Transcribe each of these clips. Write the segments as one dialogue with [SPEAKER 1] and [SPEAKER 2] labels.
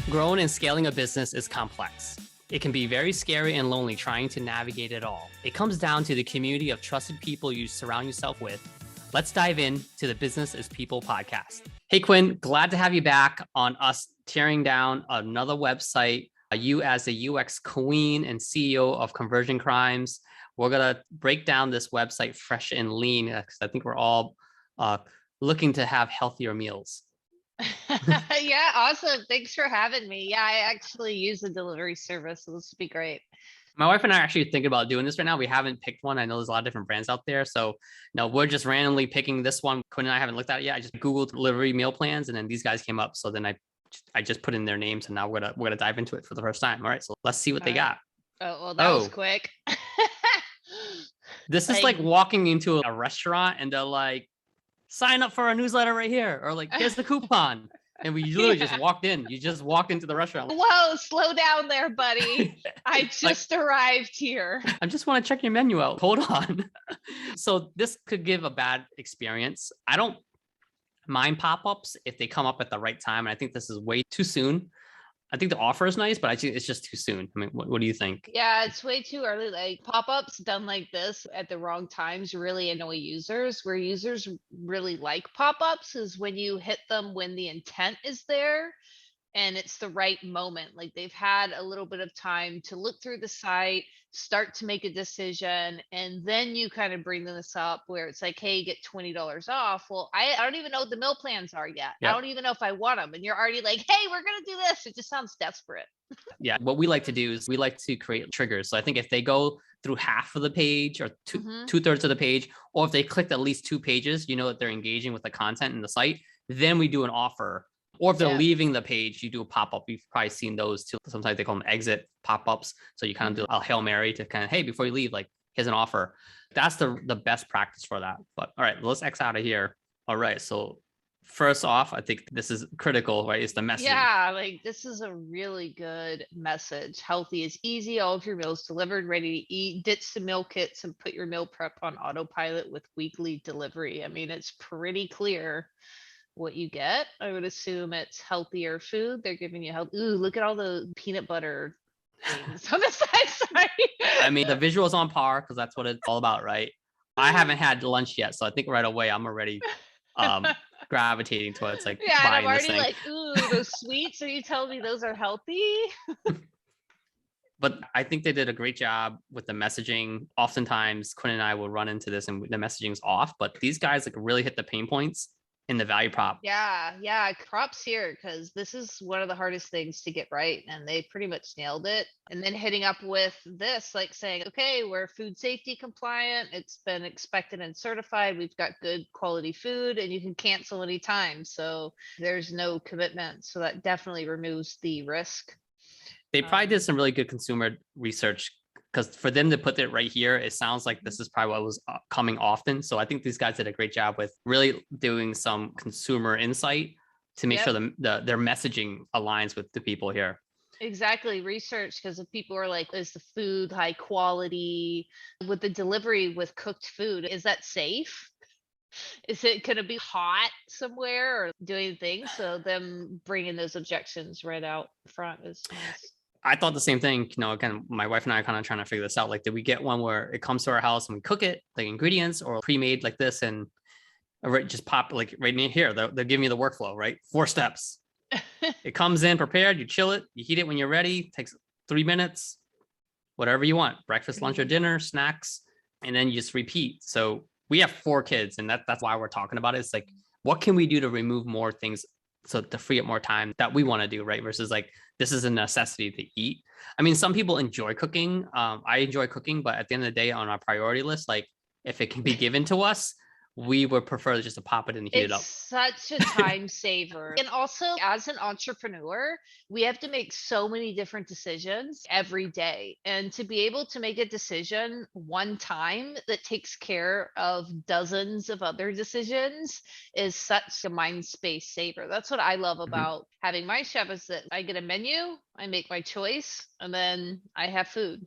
[SPEAKER 1] Growing and scaling a business is complex. It can be very scary and lonely trying to navigate it all. It comes down to the community of trusted people you surround yourself with. Let's dive in to the Business is People podcast. Hey, Quinn, glad to have you back on us tearing down another website. You as the UX queen and CEO of Conversion Crimes. We're going to break down this website fresh and lean because I think we're all looking to have healthier meals.
[SPEAKER 2] Yeah, awesome. Thanks for having me. Yeah, I actually use a delivery service, so this would be great.
[SPEAKER 1] My wife and I are actually thinking about doing this right now. We haven't picked one. I know there's a lot of different brands out there. So no, we're just randomly picking this one. Quinn and I haven't looked at it yet. I just Googled delivery meal plans and then these guys came up. So then I just put in their names and now we're gonna dive into it for the first time. All right. So let's see what they got.
[SPEAKER 2] Oh, well, that was quick.
[SPEAKER 1] This is like walking into a restaurant and they're like, sign up for a newsletter right here. Or like, here's the coupon. And we literally just walked in. You just walked into the restaurant.
[SPEAKER 2] Whoa, slow down there, buddy. I just arrived here.
[SPEAKER 1] I just want to check your menu out. Hold on. So this could give a bad experience. I don't mind pop-ups if they come up at the right time. And I think this is way too soon. I think the offer is nice, but I think it's just too soon. I mean, what do you think?
[SPEAKER 2] Yeah, it's way too early. Like pop-ups done like this at the wrong times really annoy users. Where users really like pop-ups is when you hit them when the intent is there and it's the right moment. Like they've had a little bit of time to look through the site, start to make a decision, and then you kind of bring this up where it's like, hey, get $20 off. Well, I don't even know what the meal plans are yet. Yep. I don't even know if I want them. And you're already like, hey, we're going to do this. It just sounds desperate.
[SPEAKER 1] Yeah. What we like to do is we like to create triggers. So I think if they go through half of the page or two-thirds of the page, or if they clicked at least 2 pages, you know that they're engaging with the content in the site, then we do an offer. Or if they're leaving the page, you do a pop-up. You've probably seen those too. Sometimes they call them exit pop-ups. So you kind of do a Hail Mary to kind of, hey, before you leave, like, here's an offer. That's the best practice for that. But all right, let's X out of here. All right. So first off, I think this is critical, right? It's the message.
[SPEAKER 2] Yeah, like this is a really good message. Healthy is easy. All of your meals delivered, ready to eat. Ditch the meal kits and put your meal prep on autopilot with weekly delivery. I mean, it's pretty clear what you get. I would assume it's healthier food. They're giving you health. Ooh, look at all the peanut butter things on the side. Sorry.
[SPEAKER 1] I mean, the visuals on par because that's what it's all about, right? I haven't had lunch yet, so I think right away I'm already gravitating towards like
[SPEAKER 2] yeah,
[SPEAKER 1] buying
[SPEAKER 2] and I'm
[SPEAKER 1] this
[SPEAKER 2] already
[SPEAKER 1] thing.
[SPEAKER 2] like, ooh, those sweets. Are you telling me those are healthy?
[SPEAKER 1] But I think they did a great job with the messaging. Oftentimes, Quinn and I will run into this and the messaging's off, but these guys like really hit the pain points in the value prop.
[SPEAKER 2] Yeah. Props here because this is one of the hardest things to get right. And they pretty much nailed it. And then hitting up with this, like saying, okay, we're food safety compliant. It's been inspected and certified. We've got good quality food and you can cancel anytime. So there's no commitment. So that definitely removes the risk.
[SPEAKER 1] They probably did some really good consumer research because for them to put it right here, it sounds like this is probably what was coming often. So I think these guys did a great job with really doing some consumer insight to make sure their messaging aligns with the people here.
[SPEAKER 2] Exactly. Research, because if people are like, is the food high quality? With the delivery with cooked food, is that safe? Is it going to be hot somewhere or doing things? So them bringing those objections right out front is nice.
[SPEAKER 1] I thought the same thing. You know, again, my wife and I are kind of trying to figure this out. Like, did we get one where it comes to our house and we cook it, like ingredients, or pre-made like this, and just pop like right in here? They'll give me the workflow, right? 4 steps. It comes in prepared. You chill it. You heat it when you're ready. Takes 3 minutes. Whatever you want: breakfast, lunch, or dinner, snacks, and then you just repeat. So we have 4 kids, and that's why we're talking about it. It's like, what can we do to remove more things? So to free up more time that we want to do, right? Versus like, this is a necessity to eat. I mean, some people enjoy cooking. I enjoy cooking, but at the end of the day, on our priority list, like if it can be given to us, we would prefer just to pop it and heat it up.
[SPEAKER 2] It's such a time saver. And also, as an entrepreneur, we have to make so many different decisions every day. And to be able to make a decision one time that takes care of dozens of other decisions is such a mind space saver. That's what I love about having my chef is that I get a menu, I make my choice, and then I have food.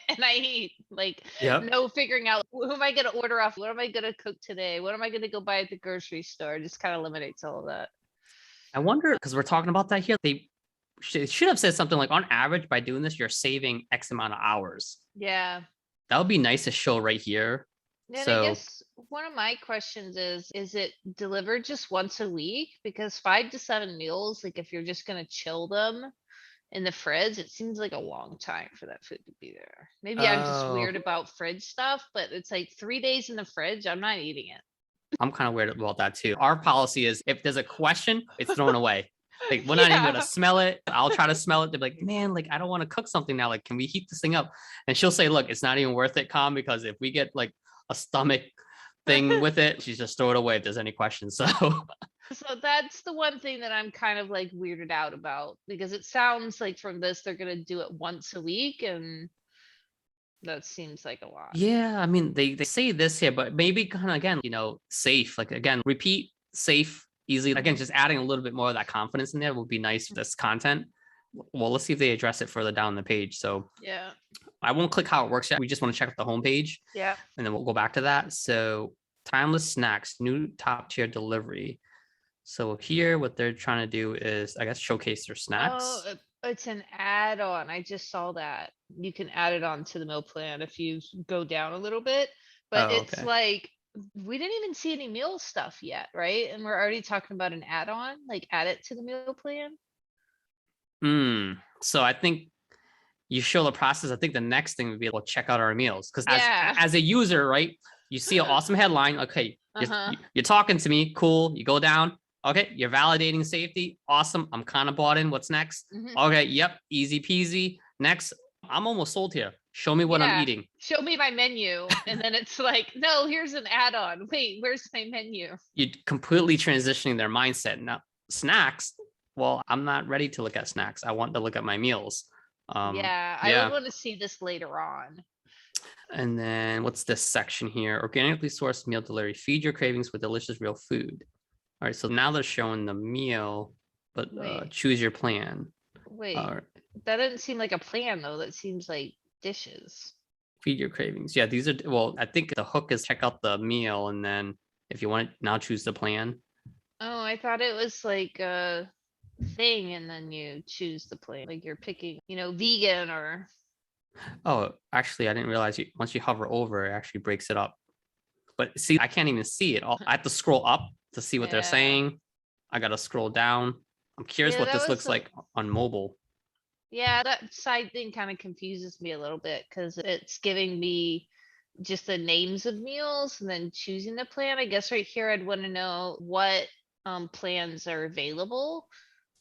[SPEAKER 2] And I eat like no figuring out who am I going to order off? What am I going to cook today? What am I going to go buy at the grocery store? Just kind of eliminates all of that.
[SPEAKER 1] I wonder, because we're talking about that here, they should have said something like, on average, by doing this, you're saving X amount of hours.
[SPEAKER 2] Yeah.
[SPEAKER 1] That would be nice to show right here.
[SPEAKER 2] And I
[SPEAKER 1] So
[SPEAKER 2] guess one of my questions is it delivered just once a week? Because 5 to 7 meals, like if you're just gonna chill them in the fridge, it seems like a long time for that food to be there. Maybe I'm just
[SPEAKER 1] oh,
[SPEAKER 2] weird about fridge stuff, but it's like 3 days in the fridge, I'm not eating it.
[SPEAKER 1] I'm kind of weird about that too. Our policy is if there's a question, it's thrown away. Like we're not even gonna
[SPEAKER 2] Yeah.
[SPEAKER 1] smell it. I'll try to smell it. They're like, man, like I don't want to cook something now. Like, can we heat this thing up? And she'll say, look, it's not even worth it, Calm, because if we get like a stomach thing with it, she's just throw it away if there's any questions. So
[SPEAKER 2] So that's the one thing that I'm kind of like weirded out about, because it sounds like from this they're gonna do it once a week, and that seems like a lot.
[SPEAKER 1] yeah, I mean they say this here, but maybe kind of again, safe. Like again, repeat, safe, easy. Again,
[SPEAKER 2] Mhm.
[SPEAKER 1] just adding a little bit more of that confidence in there would be nice for this content. Well, let's see if they address it further down the page. So
[SPEAKER 2] Yeah.
[SPEAKER 1] I won't click how it works yet. We just want to check out the homepage
[SPEAKER 2] Yeah.
[SPEAKER 1] and then we'll go back to that. So timeless snacks, new top tier delivery. So here, what they're trying to do is, I guess, showcase their
[SPEAKER 2] Oh,
[SPEAKER 1] snacks.
[SPEAKER 2] it's an add-on. I just saw that. You can add it on to the meal plan if you go down a little bit. But
[SPEAKER 1] Oh,
[SPEAKER 2] it's
[SPEAKER 1] okay.
[SPEAKER 2] like we didn't even see any meal stuff yet, right? And we're already talking about an add-on, like add it to the meal plan.
[SPEAKER 1] So I think you show the process. I think the next thing would be able to check out our meals because as
[SPEAKER 2] Yeah.
[SPEAKER 1] as a user, right? You see an awesome headline. Okay,
[SPEAKER 2] Uh-huh.
[SPEAKER 1] you're talking to me. Cool. You go down. Okay, you're validating safety. Awesome. I'm kind of bought in. What's next?
[SPEAKER 2] Mhm.
[SPEAKER 1] Okay, yep, easy peasy. Next, I'm almost sold here. Show me what I'm
[SPEAKER 2] Yeah.
[SPEAKER 1] eating.
[SPEAKER 2] Show me my menu. And then it's like, no, here's an add-on. Wait, where's my menu?
[SPEAKER 1] You're completely transitioning their mindset. Now, snacks. Well, I'm not ready to look at snacks. I want to look at my meals.
[SPEAKER 2] Yeah, I would
[SPEAKER 1] Yeah.
[SPEAKER 2] want to see this later on.
[SPEAKER 1] And then what's this section here? Organically sourced meal delivery. Feed your cravings with delicious real food. All right. So now they're showing the meal, but
[SPEAKER 2] Wait,
[SPEAKER 1] choose your plan.
[SPEAKER 2] wait. That doesn't seem like a plan though. That seems like dishes.
[SPEAKER 1] Feed your cravings. Yeah, these are, well, I think the hook is check out the meal. And then if you want to now choose the plan.
[SPEAKER 2] Oh, I thought it was like a thing and then you choose the plan. Like you're picking, vegan or
[SPEAKER 1] Oh, actually, I didn't realize once you hover over, it actually breaks it up. But see, I can't even see it all. I have to scroll up to see what they're
[SPEAKER 2] yeah.
[SPEAKER 1] saying. I got to scroll down. I'm curious
[SPEAKER 2] Yeah,
[SPEAKER 1] what
[SPEAKER 2] that
[SPEAKER 1] this
[SPEAKER 2] was
[SPEAKER 1] looks
[SPEAKER 2] the
[SPEAKER 1] like on mobile.
[SPEAKER 2] yeah, that side thing kind of confuses me a little bit because it's giving me just the names of meals and then choosing the plan. I guess right here I'd want to know what plans are available.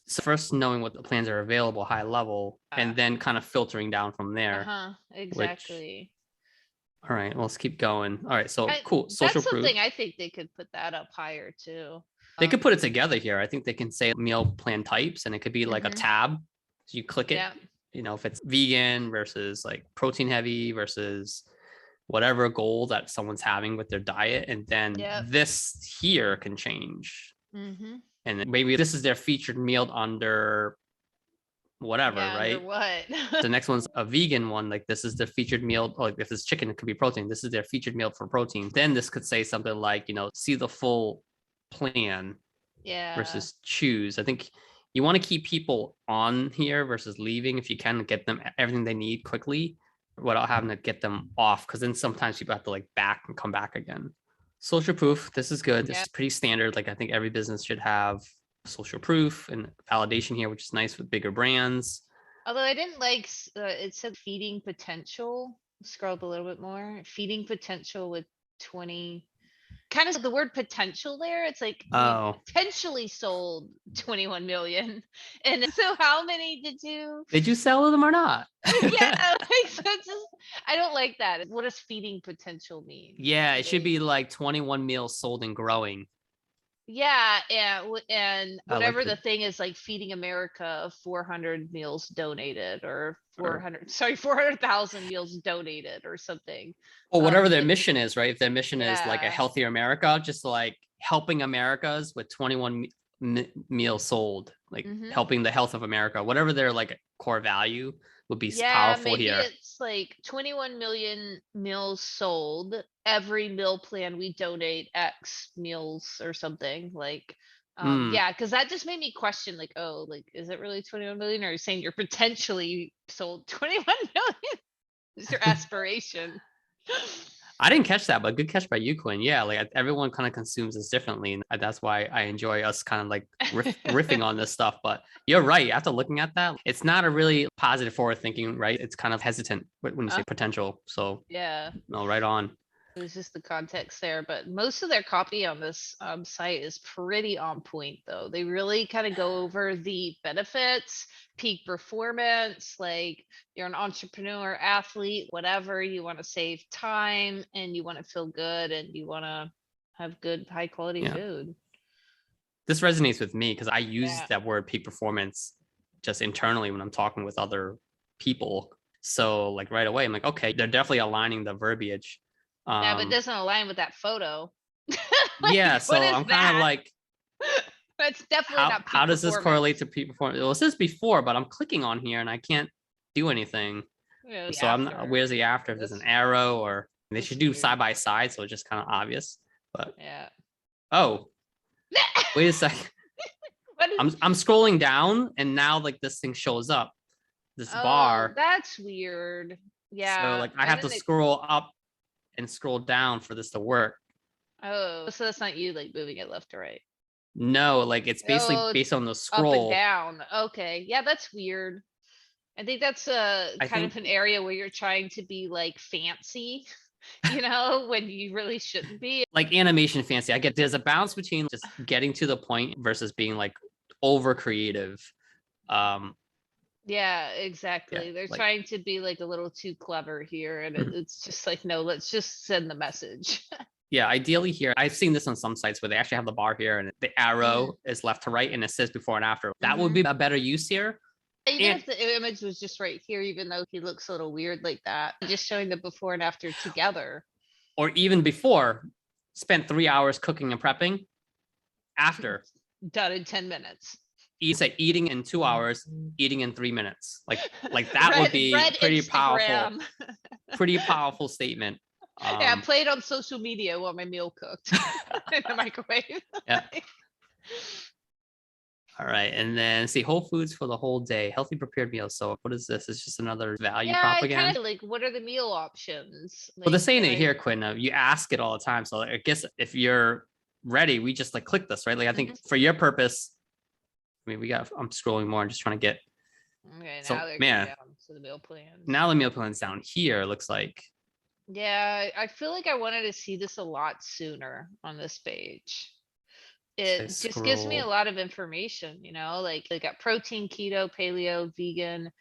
[SPEAKER 1] So first knowing what the plans are available, high level, and then kind of filtering down from there,
[SPEAKER 2] Uh-huh,
[SPEAKER 1] which,
[SPEAKER 2] exactly.
[SPEAKER 1] all right, well, let's keep going. All right, so cool.
[SPEAKER 2] That's
[SPEAKER 1] Social proof.
[SPEAKER 2] something I think they could put that up higher too.
[SPEAKER 1] They could put it together here. I think they can say meal plan types and it could be like a
[SPEAKER 2] Mhm.
[SPEAKER 1] tab. So you click it,
[SPEAKER 2] Yeah.
[SPEAKER 1] if it's vegan versus like protein heavy versus whatever goal that someone's having with their diet. And then
[SPEAKER 2] Yep.
[SPEAKER 1] this here can change.
[SPEAKER 2] Mhm.
[SPEAKER 1] And then maybe this is their featured meal under whatever,
[SPEAKER 2] Yeah, under
[SPEAKER 1] right?
[SPEAKER 2] what?
[SPEAKER 1] The next one's a vegan one. Like this is the featured meal. Like if it's chicken, it could be protein. This is their featured meal for protein. Then this could say something like, see the full plan
[SPEAKER 2] Yeah.
[SPEAKER 1] versus choose. I think you want to keep people on here versus leaving if you can get them everything they need quickly without having to get them off. Because then sometimes people have to like back and come back again. Social proof. This is good. This
[SPEAKER 2] Yeah.
[SPEAKER 1] is pretty standard. Like I think every business should have social proof and validation here, which is nice with bigger brands.
[SPEAKER 2] Although I didn't like it said feeding potential. Scroll up a little bit more. Feeding potential with 20, kind of the word potential there. It's like we
[SPEAKER 1] Oh,
[SPEAKER 2] potentially sold 21 million. And so how many did you
[SPEAKER 1] did you sell them or not?
[SPEAKER 2] yeah, like so it's just I don't like that. What does feeding potential mean?
[SPEAKER 1] Yeah,
[SPEAKER 2] Do
[SPEAKER 1] it should
[SPEAKER 2] they
[SPEAKER 1] be like 21 meals sold and growing.
[SPEAKER 2] yeah, and
[SPEAKER 1] I like
[SPEAKER 2] whatever
[SPEAKER 1] the
[SPEAKER 2] the thing is, like feeding America 400 meals donated or
[SPEAKER 1] or
[SPEAKER 2] 400 sorry 400,000 meals donated or something.
[SPEAKER 1] or whatever their
[SPEAKER 2] But
[SPEAKER 1] mission is, right? If their mission is like a
[SPEAKER 2] yeah.
[SPEAKER 1] healthier America, just like helping Americas with 21 meals sold, like
[SPEAKER 2] Hmm.
[SPEAKER 1] helping the health of America, whatever their like core value would be
[SPEAKER 2] Yeah,
[SPEAKER 1] powerful
[SPEAKER 2] maybe
[SPEAKER 1] here.
[SPEAKER 2] it's like 21 million meals sold. Every meal plan we donate X meals or something like
[SPEAKER 1] Mm.
[SPEAKER 2] Yeah, because that just made me question, like, oh, like, is it really 21 million? Or are you saying you're potentially sold 21 million? Is your aspiration?
[SPEAKER 1] I didn't catch that, but good catch by you, Quinn. Yeah, like everyone kind of consumes this differently, and that's why I enjoy us kind of like riffing on this stuff. But you're right. After looking at that, it's not a really positive forward thinking, right? It's kind of hesitant when you say potential. So
[SPEAKER 2] Yeah.
[SPEAKER 1] no, right on.
[SPEAKER 2] It was just the context there, but most of their copy on this site is pretty on point, though. They really kind of go over the benefits, peak performance, like you're an entrepreneur, athlete, whatever. You want to save time and you want to feel good and you want to have good, high quality
[SPEAKER 1] Yeah,
[SPEAKER 2] food.
[SPEAKER 1] this resonates with me because I use
[SPEAKER 2] Yeah.
[SPEAKER 1] that word peak performance just internally when I'm talking with other people. So like right away, I'm like, okay, they're definitely aligning the verbiage.
[SPEAKER 2] Yeah, but it doesn't align with that photo.
[SPEAKER 1] Yeah,
[SPEAKER 2] Like, what
[SPEAKER 1] so
[SPEAKER 2] is
[SPEAKER 1] I'm kind of
[SPEAKER 2] that?
[SPEAKER 1] like,
[SPEAKER 2] That's definitely
[SPEAKER 1] how
[SPEAKER 2] not
[SPEAKER 1] how
[SPEAKER 2] peak
[SPEAKER 1] does this correlate
[SPEAKER 2] performance.
[SPEAKER 1] to peak performance? Well, it says before, but I'm clicking on here and I can't do anything.
[SPEAKER 2] Yeah, the
[SPEAKER 1] So I'm not,
[SPEAKER 2] after.
[SPEAKER 1] where's the after? If there's an arrow, or they
[SPEAKER 2] That's
[SPEAKER 1] should do
[SPEAKER 2] weird.
[SPEAKER 1] side by side, so it's just kind of obvious. But
[SPEAKER 2] Yeah.
[SPEAKER 1] oh, wait a second.
[SPEAKER 2] What is
[SPEAKER 1] I'm scrolling down and now like this thing shows up, this
[SPEAKER 2] Oh,
[SPEAKER 1] bar.
[SPEAKER 2] that's weird.
[SPEAKER 1] So
[SPEAKER 2] Yeah,
[SPEAKER 1] like I
[SPEAKER 2] I
[SPEAKER 1] have to
[SPEAKER 2] didn't.
[SPEAKER 1] scroll up and scroll down for this to work.
[SPEAKER 2] Oh, so that's not you like moving it left to right.
[SPEAKER 1] No, like it's basically
[SPEAKER 2] Oh, it's
[SPEAKER 1] based on the
[SPEAKER 2] up and
[SPEAKER 1] scroll.
[SPEAKER 2] down. Okay. Yeah, that's weird. I think that's a
[SPEAKER 1] I
[SPEAKER 2] kind
[SPEAKER 1] think
[SPEAKER 2] of an area where you're trying to be like fancy, when you really shouldn't be.
[SPEAKER 1] like animation fancy. I get there's a balance between just getting to the point versus being like over creative. Um,
[SPEAKER 2] Yeah,
[SPEAKER 1] yeah,
[SPEAKER 2] exactly. They're
[SPEAKER 1] like
[SPEAKER 2] trying to be like a little too clever here, and it's just like, no, let's just send the message.
[SPEAKER 1] yeah, ideally here, I've seen this on some sites where they actually have the bar here and the
[SPEAKER 2] Mm,
[SPEAKER 1] arrow is left to right and it says before and after. That would
[SPEAKER 2] mhm.
[SPEAKER 1] be a better use here.
[SPEAKER 2] Even
[SPEAKER 1] And
[SPEAKER 2] if the image was just right here, even though he looks a little weird like that, just showing the before and after together.
[SPEAKER 1] or even before, spent 3 hours cooking and prepping. After,
[SPEAKER 2] Done in 10 minutes.
[SPEAKER 1] you say eating in 2 hours, eating in 3 minutes. Like that would be
[SPEAKER 2] Read
[SPEAKER 1] pretty powerful,
[SPEAKER 2] Instagram.
[SPEAKER 1] pretty powerful statement.
[SPEAKER 2] Yeah, play it on social media while my meal cooked in the microwave.
[SPEAKER 1] Yeah. All right. And then see Whole Foods for the whole day, healthy prepared meals. So what is this? It's just another value
[SPEAKER 2] Yeah,
[SPEAKER 1] prop
[SPEAKER 2] I kind
[SPEAKER 1] again.
[SPEAKER 2] of like, what are the meal options?
[SPEAKER 1] Well, they're
[SPEAKER 2] Like,
[SPEAKER 1] saying
[SPEAKER 2] and
[SPEAKER 1] it
[SPEAKER 2] I,
[SPEAKER 1] here, Quinn. You ask it all the time. So I guess if you're ready, we just like click this, right? Like I think
[SPEAKER 2] Mhm.
[SPEAKER 1] for your purpose, I mean, I'm scrolling more. I'm just trying to get.
[SPEAKER 2] Okay, now
[SPEAKER 1] So
[SPEAKER 2] they're going
[SPEAKER 1] man,
[SPEAKER 2] down to the meal plans.
[SPEAKER 1] now the meal plan's down here. Looks like
[SPEAKER 2] Yeah, I feel like I wanted to see this a lot sooner on this page.
[SPEAKER 1] say
[SPEAKER 2] It just gives me a
[SPEAKER 1] scroll.
[SPEAKER 2] lot of information, like they got protein, keto, paleo, vegan,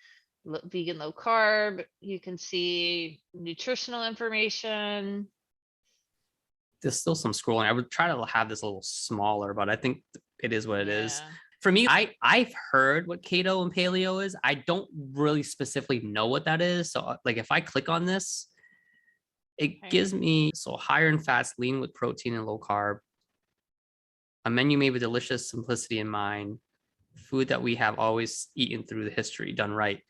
[SPEAKER 2] vegan low carb. You can see nutritional information.
[SPEAKER 1] There's still some scrolling. I would try to have this a little smaller, but I think it is what it is.
[SPEAKER 2] Yeah.
[SPEAKER 1] For me, I've heard what keto and paleo is. I don't really specifically know what that is. So like if I click on this, it
[SPEAKER 2] Okay.
[SPEAKER 1] gives me so higher in fats, lean with protein and low carb, a menu made with delicious simplicity in mind, food that we have always eaten through the history done right.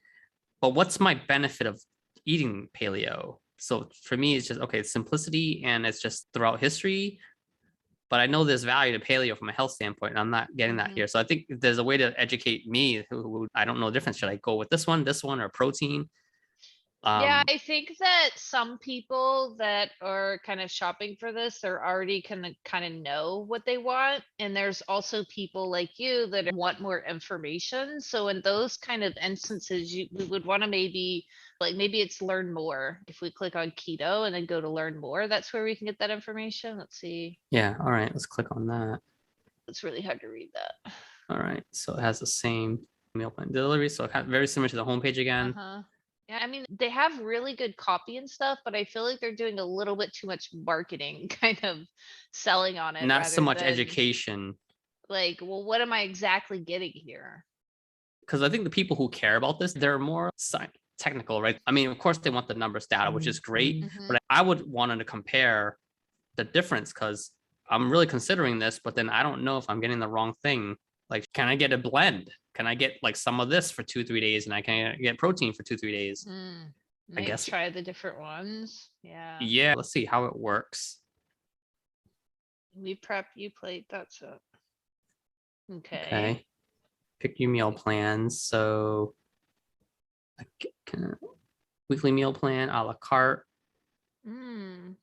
[SPEAKER 1] But what's my benefit of eating paleo? So for me, it's just okay, it's simplicity and it's just throughout history. But I know there's value to paleo from a health standpoint, and I'm not getting that
[SPEAKER 2] Mhm.
[SPEAKER 1] here. So I think if there's a way to educate me who I don't know the difference. Should I go with this one, or protein?
[SPEAKER 2] Yeah,
[SPEAKER 1] Um,
[SPEAKER 2] I think that some people that are kind of shopping for this are already kind of know what they want. And there's also people like you that want more information. So in those kind of instances, we would want to maybe it's learn more. If we click on keto and then go to learn more, that's where we can get that information. Let's see.
[SPEAKER 1] yeah, all right, let's click on that.
[SPEAKER 2] It's really hard to read that.
[SPEAKER 1] All right, so it has the same meal plan delivery, so very similar to the homepage again.
[SPEAKER 2] Uh-huh. Yeah, I mean, they have really good copy and stuff, but I feel like they're doing a little bit too much marketing, kind of selling on it
[SPEAKER 1] Not so
[SPEAKER 2] rather
[SPEAKER 1] much
[SPEAKER 2] than
[SPEAKER 1] education,
[SPEAKER 2] like, well, what am I exactly getting here?
[SPEAKER 1] because I think the people who care about this, they're more technical, right? I mean, of course, they want the numbers data, which is great,
[SPEAKER 2] Mhm.
[SPEAKER 1] but I would want to compare the difference because I'm really considering this, but then I don't know if I'm getting the wrong thing. Like, can I get a blend? Can I get like some of this for 2, 3 days and I can get protein for 2, 3 days? I
[SPEAKER 2] Maybe
[SPEAKER 1] guess,
[SPEAKER 2] try the different ones. Yeah.
[SPEAKER 1] yeah, let's see how it works.
[SPEAKER 2] We prep, you plate, that's it. Okay.
[SPEAKER 1] Okay. Pick your meal plans. So weekly meal plan, a la carte.
[SPEAKER 2] Mm.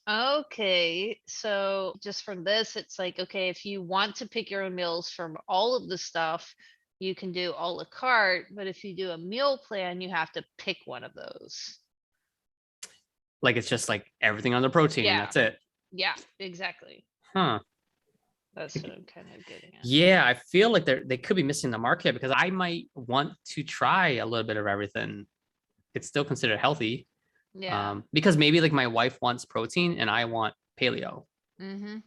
[SPEAKER 2] Okay, so just from this, it's like, okay, if you want to pick your own meals from all of the stuff, you can do a la carte, but if you do a meal plan, you have to pick one of those.
[SPEAKER 1] Like it's just like everything on the protein and
[SPEAKER 2] Yeah,
[SPEAKER 1] that's it.
[SPEAKER 2] yeah, exactly.
[SPEAKER 1] Huh.
[SPEAKER 2] That's what I'm kind of getting at.
[SPEAKER 1] Yeah, I feel like they could be missing the market because I might want to try a little bit of everything. It's still considered healthy.
[SPEAKER 2] Yeah.
[SPEAKER 1] Because maybe like my wife wants protein and I want paleo.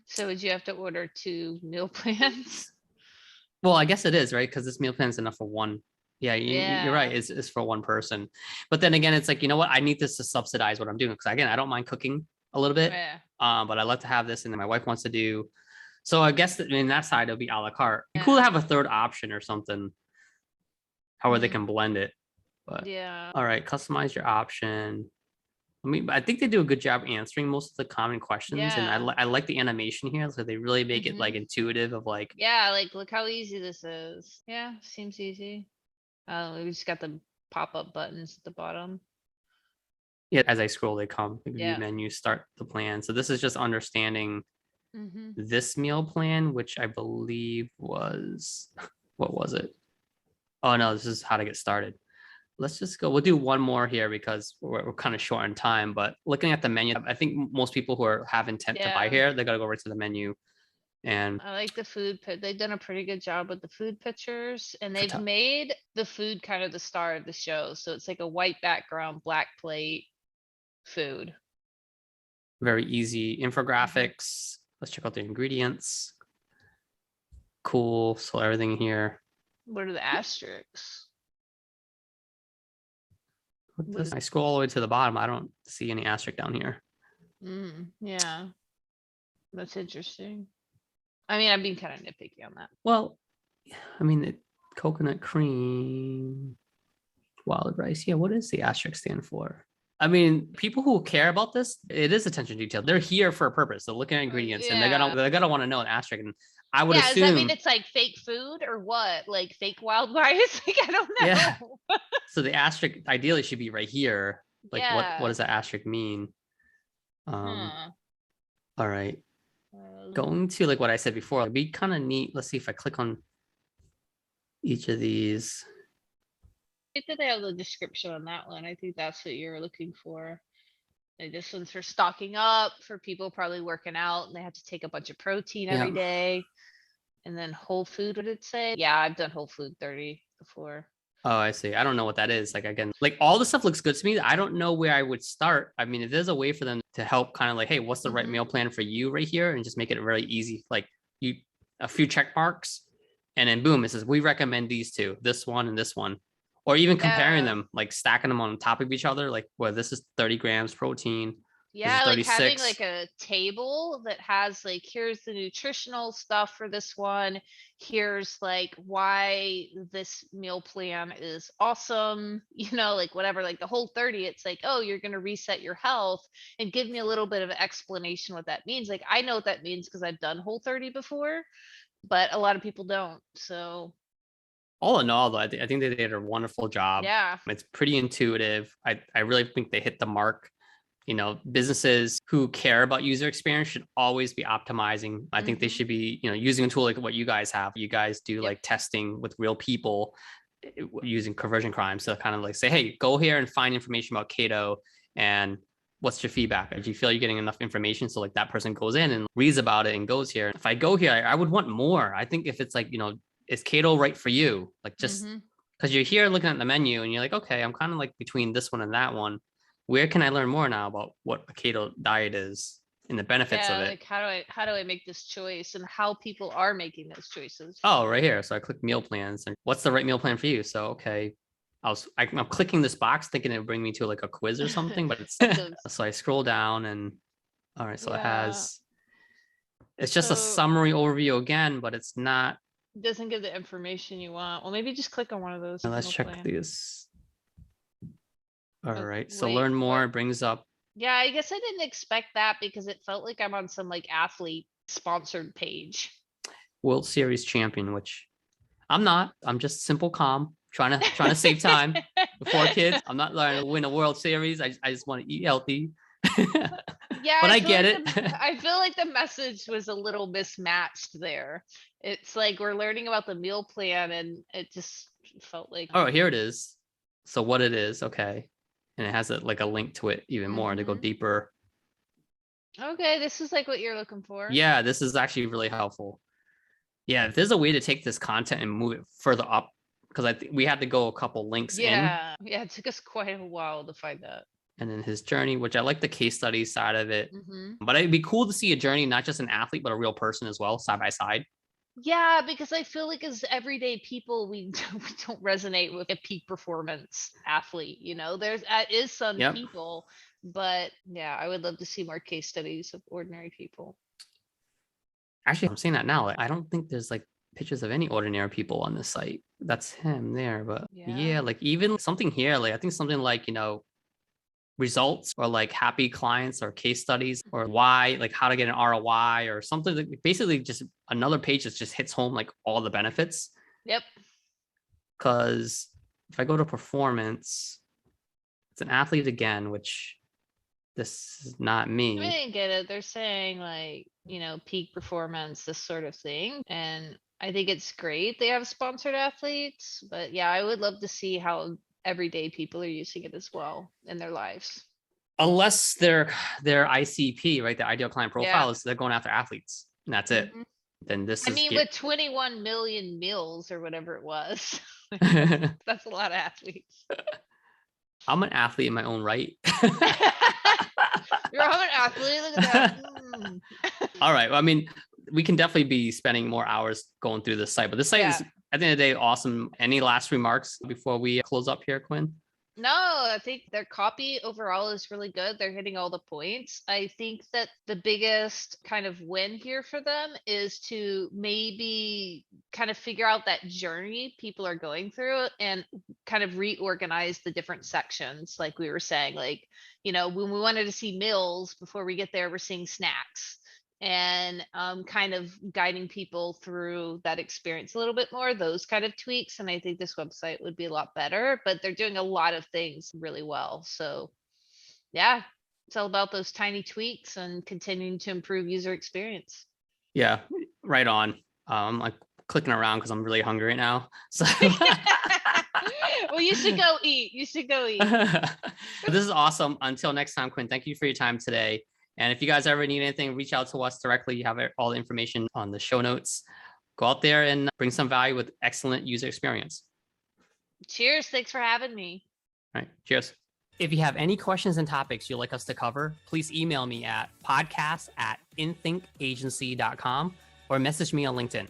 [SPEAKER 2] So would you have to order two meal plans?
[SPEAKER 1] Well, I guess it is, right? Because this meal plan is enough for one. Yeah, you're right.
[SPEAKER 2] Yeah.
[SPEAKER 1] It's for one person. But then again, it's like, you know what? I need this to subsidize what I'm doing. Because again, I don't mind cooking a little bit.
[SPEAKER 2] Yeah.
[SPEAKER 1] But I love to have this and then my wife wants to do. So I guess that in that side, it'll be a la carte. Be cool to
[SPEAKER 2] Yeah.
[SPEAKER 1] have a third option or something, however they
[SPEAKER 2] Hmm.
[SPEAKER 1] can blend it. But
[SPEAKER 2] Yeah.
[SPEAKER 1] all right, customize your option. I mean, I think they do a good job answering most of the common questions, and
[SPEAKER 2] Yeah.
[SPEAKER 1] I like the animation here, so they really make it like
[SPEAKER 2] Hmm.
[SPEAKER 1] intuitive of like,
[SPEAKER 2] Yeah, like look how easy this is. Yeah, seems easy. We just got the pop-up buttons at the bottom.
[SPEAKER 1] yeah, as I scroll, they come like view
[SPEAKER 2] Yeah.
[SPEAKER 1] menu, start the plan. So this is just understanding
[SPEAKER 2] Hmm.
[SPEAKER 1] this meal plan, which I believe was what was it? Oh no, this is how to get started. Let's just go. We'll do one more here because we're kind of short on time. But looking at the menu, I think most people who have intent to buy
[SPEAKER 2] Yeah.
[SPEAKER 1] here, they got to go right to the menu and
[SPEAKER 2] I like the food they've done a pretty good job with the food pictures, and they've
[SPEAKER 1] photo-
[SPEAKER 2] made the food kind of the star of the show. So it's like a white background, black plate food.
[SPEAKER 1] very easy
[SPEAKER 2] Hmm.
[SPEAKER 1] infographics. Let's check out the ingredients. Cool. So everything here.
[SPEAKER 2] What are the asterisks?
[SPEAKER 1] What
[SPEAKER 2] What
[SPEAKER 1] does
[SPEAKER 2] is,
[SPEAKER 1] I scroll all the way to the bottom? I don't see any asterisk down here.
[SPEAKER 2] yeah, that's interesting. I mean, I've been kind of nitpicky on that.
[SPEAKER 1] Well, I mean, coconut cream, wild rice. Yeah, what does the asterisk stand for? I mean, people who care about this, it is attention to detail. They're here for a purpose. They're looking at ingredients and
[SPEAKER 2] Yeah.
[SPEAKER 1] they're gonna want to know an asterisk. And I would
[SPEAKER 2] Yeah, does that mean
[SPEAKER 1] assume,
[SPEAKER 2] it's like fake food or what? Like fake wild rice? Like I don't
[SPEAKER 1] yeah.
[SPEAKER 2] know.
[SPEAKER 1] So the asterisk ideally should be right here. Like what
[SPEAKER 2] Yeah.
[SPEAKER 1] does that asterisk mean? Um,
[SPEAKER 2] Huh.
[SPEAKER 1] all right.
[SPEAKER 2] Uh,
[SPEAKER 1] Going to like what I said before, it'd be kind of neat. Let's see if I click on each of these.
[SPEAKER 2] I think that they have the description on that one. I think that's what you're looking for. Like this one's for stocking up for people probably working out and they have to take a bunch of protein
[SPEAKER 1] Yeah.
[SPEAKER 2] every day. And then whole food, what did it say? Yeah, I've done whole food 30 before.
[SPEAKER 1] Oh, I see. I don't know what that is. Like again, like all the stuff looks good to me. I don't know where I would start. I mean, if there's a way for them to help kind of like, hey, what's the right meal plan for you right here? And just make it really easy. Like you a few check marks and then boom, it says we recommend these two, this one and this one. Or even comparing
[SPEAKER 2] Yeah.
[SPEAKER 1] them, like stacking them on top of each other, like well, this is 30 grams protein, this is
[SPEAKER 2] Yeah, like having
[SPEAKER 1] 36.
[SPEAKER 2] like a table that has like here's the nutritional stuff for this one. Here's like why this meal plan is awesome. Like whatever, like the whole 30, it's like, oh, you're gonna reset your health and give me a little bit of an explanation what that means. Like I know what that means because I've done whole 30 before, but a lot of people don't. So
[SPEAKER 1] All in all, though, I think they did a wonderful job.
[SPEAKER 2] yeah.
[SPEAKER 1] It's pretty intuitive. I really think they hit the mark. Businesses who care about user experience should always be optimizing. I think they
[SPEAKER 2] Hmm.
[SPEAKER 1] should be, using a tool like what you guys have. You guys do
[SPEAKER 2] Yep.
[SPEAKER 1] like testing with real people using conversion crimes to kind of like say, hey, go here and find information about keto and what's your feedback? Do you feel you're getting enough information? So like that person goes in and reads about it and goes here. If I go here, I would want more. I think if it's like, is keto right for you? Like just
[SPEAKER 2] Hmm.
[SPEAKER 1] because you're here looking at the menu and you're like, okay, I'm kind of like between this one and that one. Where can I learn more now about what a keto diet is and the benefits of
[SPEAKER 2] Yeah,
[SPEAKER 1] it?
[SPEAKER 2] like how do I make this choice and how people are making those choices.
[SPEAKER 1] Oh, right here. So I click meal plans and what's the right meal plan for you? So, okay. I'm clicking this box thinking it would bring me to like a quiz or something, but it's
[SPEAKER 2] Lots of
[SPEAKER 1] so I scroll down and all right. So
[SPEAKER 2] yeah.
[SPEAKER 1] it's just a
[SPEAKER 2] So
[SPEAKER 1] summary overview again, but it's not.
[SPEAKER 2] it doesn't give the information you want. Well, maybe just click on one of those
[SPEAKER 1] Let's
[SPEAKER 2] meal
[SPEAKER 1] check
[SPEAKER 2] plan.
[SPEAKER 1] these. All
[SPEAKER 2] Oh,
[SPEAKER 1] right. So
[SPEAKER 2] wait,
[SPEAKER 1] learn more
[SPEAKER 2] what?
[SPEAKER 1] brings up.
[SPEAKER 2] Yeah, I guess I didn't expect that because it felt like I'm on some like athlete sponsored page.
[SPEAKER 1] World Series champion, which I'm not. I'm just simple, calm, trying to save time before kids. I'm not trying to win a World Series. I just want to eat healthy.
[SPEAKER 2] Yeah,
[SPEAKER 1] but I
[SPEAKER 2] feel
[SPEAKER 1] get
[SPEAKER 2] like
[SPEAKER 1] it.
[SPEAKER 2] I feel like the message was a little mismatched there. It's like we're learning about the meal plan, and it just felt like.
[SPEAKER 1] Oh, here it is. So what it is, okay, and it has like a link to it even more to go
[SPEAKER 2] Mhm.
[SPEAKER 1] deeper.
[SPEAKER 2] Okay, this is like what you're looking for.
[SPEAKER 1] Yeah, this is actually really helpful. Yeah, if there's a way to take this content and move it further up, because I think we had to go a couple links in,
[SPEAKER 2] Yeah, yeah, it took us quite a while to find that.
[SPEAKER 1] and then his journey, which I like the case study side of it.
[SPEAKER 2] Hmm.
[SPEAKER 1] But it'd be cool to see a journey, not just an athlete, but a real person as well, side by side.
[SPEAKER 2] Yeah, because I feel like as everyday people, we we don't resonate with a peak performance athlete. There's that is some
[SPEAKER 1] Yep.
[SPEAKER 2] people, but yeah, I would love to see more case studies of ordinary people.
[SPEAKER 1] Actually, I'm saying that now. Like, I don't think there's like pictures of any ordinary people on this site. That's him there. But
[SPEAKER 2] Yeah.
[SPEAKER 1] yeah, like even something here, like I think something like, results or like happy clients or case studies or why, like how to get an ROI or something. Like basically just another page that just hits home like all the benefits.
[SPEAKER 2] Yep.
[SPEAKER 1] Because if I go to performance, it's an athlete again, which this is not
[SPEAKER 2] I
[SPEAKER 1] me.
[SPEAKER 2] didn't get it. They're saying like, peak performance, this sort of thing. And I think it's great they have sponsored athletes, but yeah, I would love to see how everyday people are using it as well in their lives.
[SPEAKER 1] Unless their ICP, right? The ideal client
[SPEAKER 2] Yeah.
[SPEAKER 1] profile is they're going after athletes and that's it.
[SPEAKER 2] Mhm.
[SPEAKER 1] Then this
[SPEAKER 2] I
[SPEAKER 1] is
[SPEAKER 2] mean, with 21 million meals or whatever it was,
[SPEAKER 1] I'm
[SPEAKER 2] that's a lot of athletes.
[SPEAKER 1] an athlete in my own right.
[SPEAKER 2] You're an athlete. Look at that. Mm.
[SPEAKER 1] All right. Well, I mean, we can definitely be spending more hours going through this site, but this site
[SPEAKER 2] Yeah.
[SPEAKER 1] is at the end of the day awesome. Any last remarks before we close up here, Quinn?
[SPEAKER 2] No, I think their copy overall is really good. They're hitting all the points. I think that the biggest kind of win here for them is to maybe kind of figure out that journey people are going through and kind of reorganize the different sections. Like we were saying, like, when we wanted to see meals, before we get there, we're seeing snacks, and kind of guiding people through that experience a little bit more, those kind of tweaks. And I think this website would be a lot better, but they're doing a lot of things really well. So yeah, it's all about those tiny tweaks and continuing to improve user experience.
[SPEAKER 1] Yeah, right on. I'm like clicking around because I'm really hungry right now. So
[SPEAKER 2] Well, you should go eat. You should go eat.
[SPEAKER 1] this is awesome. Until next time, Quinn, thank you for your time today. And if you guys ever need anything, reach out to us directly. You have all the information on the show notes. Go out there and bring some value with excellent user experience.
[SPEAKER 2] Cheers. Thanks for having me.
[SPEAKER 1] All right. Cheers. If you have any questions and topics you'd like us to cover, please email me at podcast@inthinkagency.com or message me on LinkedIn.